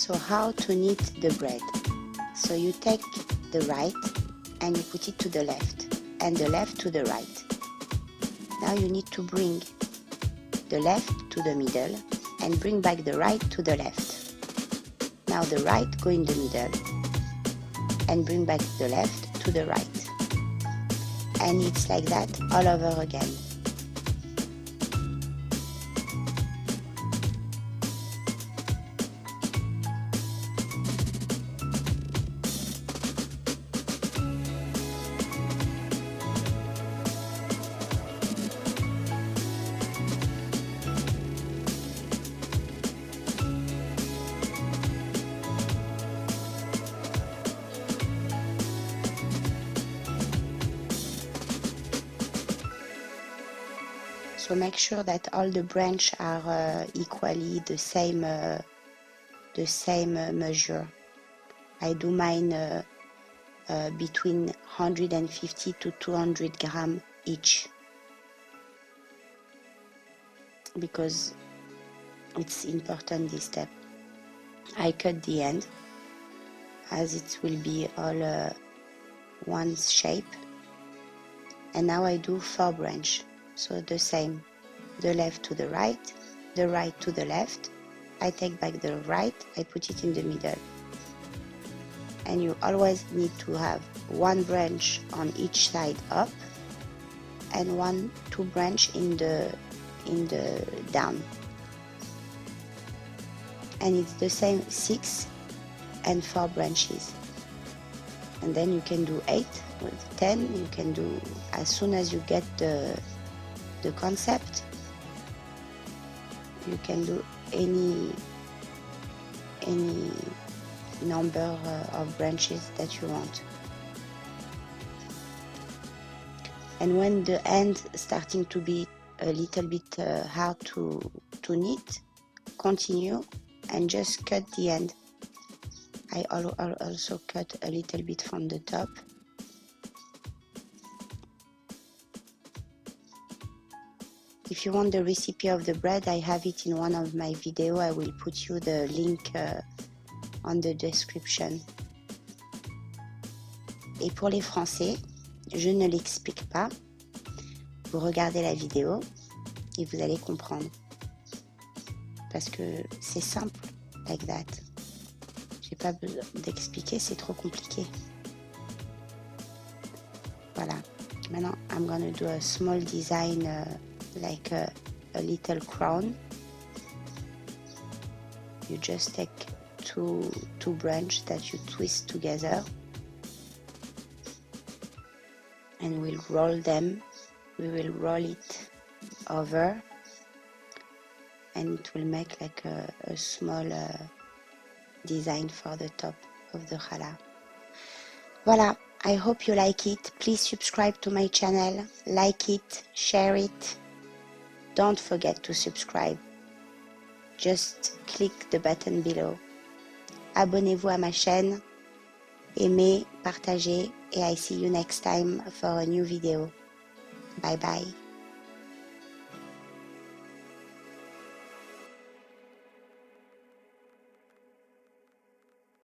So how to knit the bread? So you take the right and you put it to the left, and the left to the right. Now you need to bring the left to the middle and bring back the right to the left. Now the right go in the middle and bring back the left to the right. And it's like that all over again. So make sure that all the branches are equally the same measure. I do mine between 150 to 200 grams each, because it's important, this step. I cut the end as it will be all one shape, and now I do 4 branches. So the same, the left to the right to the left. I take back the right, I put it in the middle. And you always need to have 1 branch on each side up and 2 branch in the down. And it's the same 6 and 4 branches. And then you can do 8 with 10. You can do as soon as you get the concept. You can do any number of branches that you want. And when the end starting to be a little bit hard to knit, continue and just cut the end. I also cut a little bit from the top. If you want the recipe of the bread, I have it in one of my videos. I will put you the link on the description. Et pour les Français, je ne l'explique pas. Vous regardez la vidéo et vous allez comprendre. Parce que c'est simple, like that. J'ai pas besoin d'expliquer, c'est trop compliqué. Voilà. Maintenant, I'm gonna do a small design. Like a little crown. You just take two branches that you twist together and we'll roll them. We will roll it over and it will make like a small design for the top of the challah. Voilà, I hope you like it. Please subscribe to my channel, like it, share it. Don't forget to subscribe. Just click the button below. Abonnez-vous à ma chaîne. Aimez, partagez, et I see you next time for a new video. Bye bye.